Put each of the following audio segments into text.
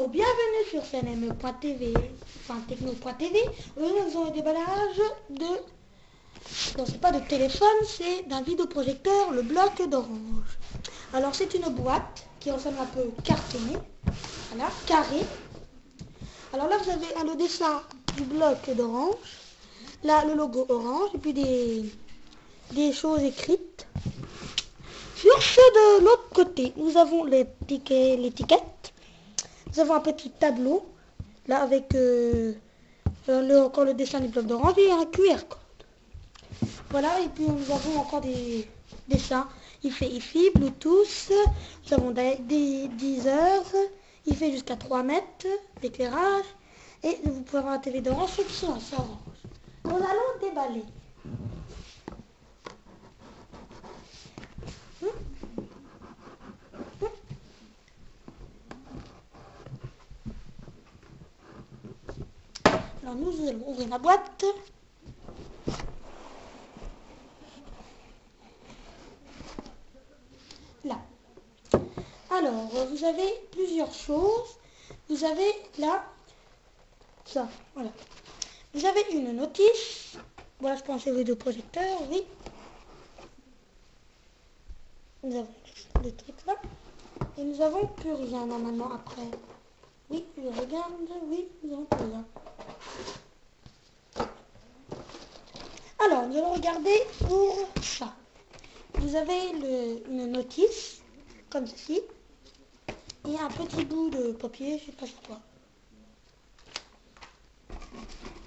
techno, bienvenue sur cnm.tv, enfin techno.tv. Aujourd'hui nous avons un déballage de... Non, c'est pas de téléphone, c'est d'un vidéoprojecteur, le bloc d'Orange. Alors c'est une boîte qui ressemble un peu cartonnée, voilà, carré. Alors là vous avez le dessin du bloc d'Orange, là le logo Orange, et puis des choses écrites. Sur ce de l'autre côté, nous avons l'étiquette. Nous avons un petit tableau, là avec encore le dessin du bloc d'Orange et un QR code. Voilà, et puis nous avons encore des dessins. Il fait IFI, Bluetooth, nous avons des 10 heures, il fait jusqu'à 3 mètres d'éclairage, et vous pouvez avoir la télé d'Orange, ceux qui sont assez orange. Nous allons déballer. Alors nous allons ouvrir la boîte. Là. Alors, vous avez plusieurs choses. Vous avez là, ça, voilà. Vous avez une notice. Voilà, je pense que c'est vidéoprojecteur, oui. Nous avons des trucs là. Et nous avons plus rien normalement après. Oui, je regarde, oui, nous avons plus rien. Alors, nous allons regarder pour ça. Vous avez une notice, comme ceci, et un petit bout de papier, je ne sais pas c'est quoi.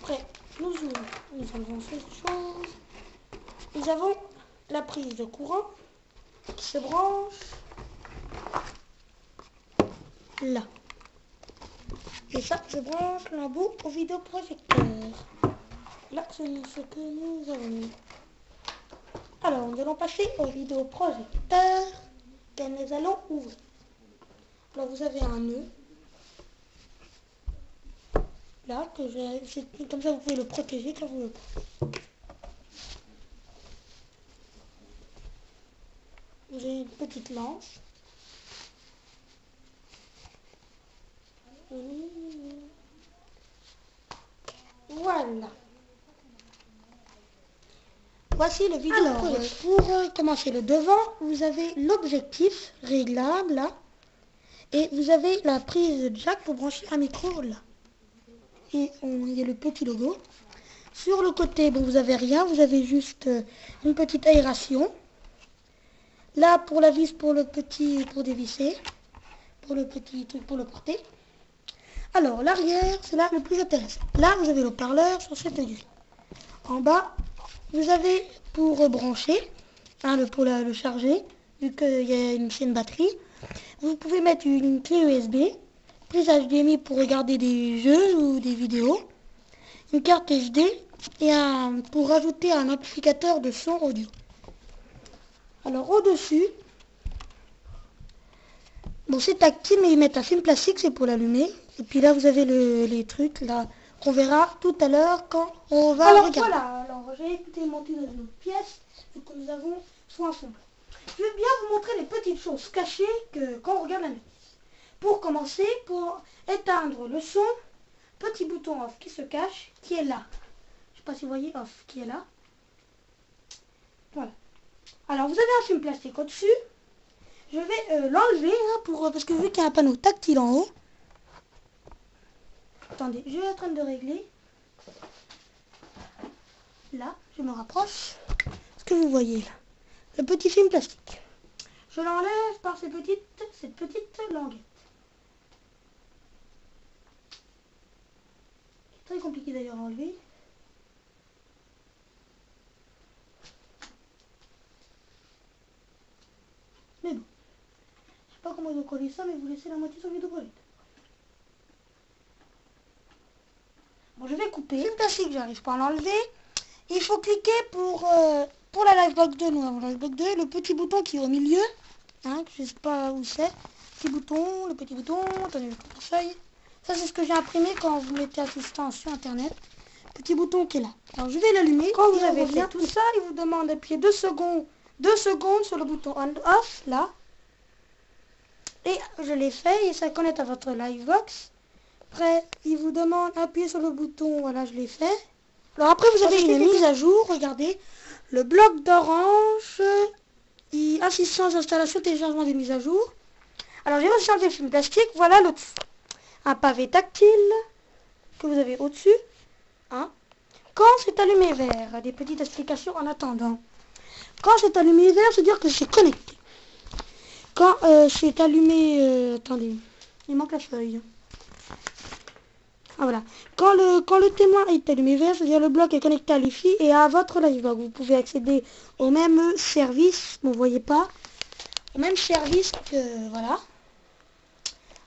Après, nous avons ces choses. Nous avons la prise de courant qui se branche là. Et ça se branche là bout au vidéoprojecteur. Là, c'est ce que nous avons mis. Alors, nous allons passer au vidéoprojecteur que nous allons ouvrir. Alors, vous avez un nœud. Là, comme ça, vous pouvez le protéger quand vous le prenez. Vous avez une petite lance. Voilà. Voici le vidéo. Alors, pour commencer le devant, vous avez l'objectif réglable là. Et vous avez la prise jack pour brancher un micro là. Et il y a le petit logo. Sur le côté, bon, vous n'avez rien, vous avez juste une petite aération. Là, pour la vis, pour dévisser, pour le petit truc pour le porter. Alors, l'arrière, c'est là le plus intéressant. Là, vous avez le haut-parleur sur cette grille. En bas, vous avez pour brancher, pour le charger, vu qu'il y a une batterie. Vous pouvez mettre une clé USB, prise HDMI pour regarder des jeux ou des vidéos, une carte SD et pour rajouter un amplificateur de son audio. Alors au-dessus, bon c'est tactile mais ils mettent un film plastique, c'est pour l'allumer. Et puis là vous avez les trucs là qu'on verra tout à l'heure quand on va regarder. Voilà, alors j'ai été monté dans une autre pièce que nous avons soit un fond. Je vais bien vous montrer les petites choses cachées quand on regarde la notice. Pour commencer, pour éteindre le son, petit bouton off qui se cache, qui est là. Je ne sais pas si vous voyez off qui est là. Voilà. Alors vous avez un film plastique au-dessus. Je vais l'enlever parce que vu qu'il y a un panneau tactile en haut. Attendez, je vais en train de régler. Là, je me rapproche. Ce que vous voyez là. Le petit film plastique. Je l'enlève par cette petite languette. C'est très compliqué d'ailleurs à enlever. Mais bon. Je sais pas comment ils ont collé ça, mais vous laissez la moitié sur le vidéoprojecteur. Bon, je vais couper. Le plastique, j'arrive pas à l'enlever. Il faut cliquer pour la Livebox 2. Nous avons la Livebox 2, le petit bouton qui est au milieu. Je ne sais pas où c'est. Le petit bouton, attendez le portefeuille. Ça, c'est ce que j'ai imprimé quand vous mettez assistant sur Internet. Petit bouton qui est là. Alors, je vais l'allumer. Quand vous avez fait tout ça, il vous demande d'appuyer 2 secondes sur le bouton on-off, là. Et je l'ai fait et ça connecte à votre Livebox. Après, il vous demande d'appuyer sur le bouton. Voilà, je l'ai fait. Alors après, vous avez une mise à jour. Regardez, le bloc d'Orange, assistance d'installation, téléchargement des mises à jour. Alors, j'ai aussi enlevé le film plastique. Voilà le un pavé tactile que vous avez au-dessus. Hein. Quand c'est allumé vert, des petites explications en attendant. Quand c'est allumé vert, c'est dire que c'est connecté. Quand c'est allumé... attendez, il manque la feuille. Ah voilà. Quand le témoin est allumé vert, c'est-à-dire le bloc est connecté à l'IFI et à votre Livebox. Vous pouvez accéder au même service, vous ne voyez pas, au même service que... Voilà.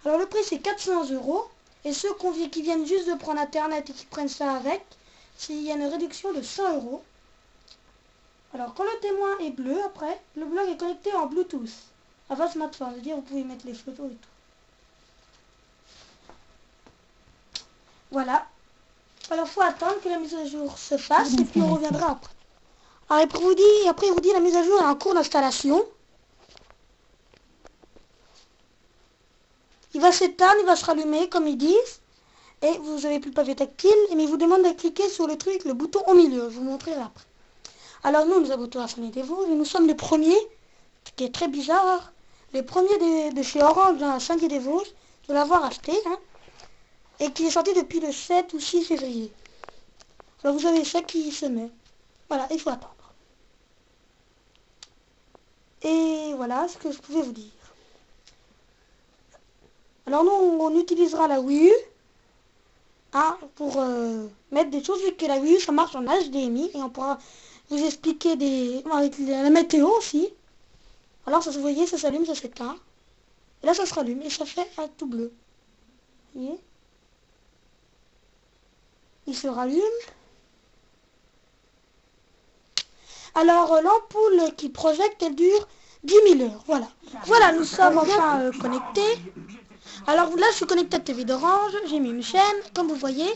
Alors le prix c'est 400 €. Et ceux qui viennent juste de prendre Internet et qui prennent ça avec, il y a une réduction de 100 €. Alors quand le témoin est bleu, après, le bloc est connecté en Bluetooth à votre smartphone. C'est-à-dire vous pouvez mettre les photos et tout. Voilà. Alors il faut attendre que la mise à jour se fasse et puis on reviendra après. Alors après il vous dit la mise à jour est en cours d'installation. Il va s'éteindre, il va se rallumer comme ils disent. Et vous n'avez plus le pavé tactile. Mais il vous demande de cliquer sur le truc, le bouton au milieu. Je vous montrerai après. Alors nous avons tout à des Vosges et nous sommes les premiers, ce qui est très bizarre, les premiers de chez Orange dans la Saint-Dié des Vosges de l'avoir acheté. Hein, et qui est sorti depuis le 7 ou 6 février. Alors vous avez ça qui se met. Voilà, il faut attendre. Et voilà ce que je pouvais vous dire. Alors nous, on utilisera la Wii U hein, pour mettre des choses, vu que la Wii U, ça marche en HDMI, et on pourra vous expliquer avec la météo aussi. Alors ça, vous voyez, ça s'allume, ça s'éteint. Et là, ça se rallume, et ça fait un tout bleu. Vous voyez ? Il se rallume. Alors l'ampoule qui projette, elle dure 10 000 heures. Voilà. Voilà, nous sommes enfin connectés. Alors là, je suis connecté à TV d'Orange. J'ai mis une chaîne, comme vous voyez.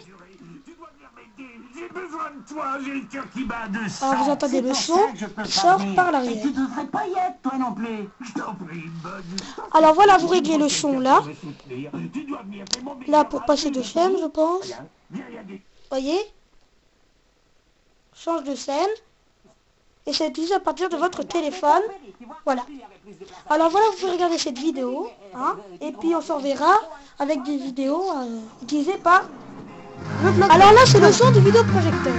Alors vous entendez le son qui sort par l'arrière. Alors voilà, vous réglez le son là. Là pour passer de chaîne, je pense. Voyez, change de scène. Et c'est utilisé à partir de votre téléphone. Voilà. Alors voilà, vous pouvez regarder cette vidéo. Hein, et puis on s'en verra avec des vidéos utilisées par le blog. Alors là, c'est le son du vidéoprojecteur.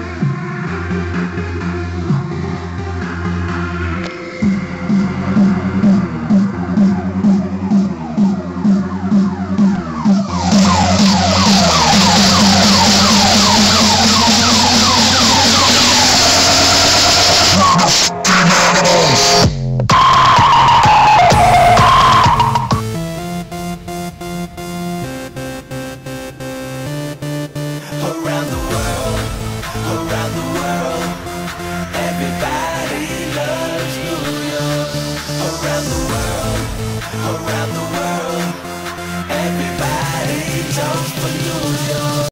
Around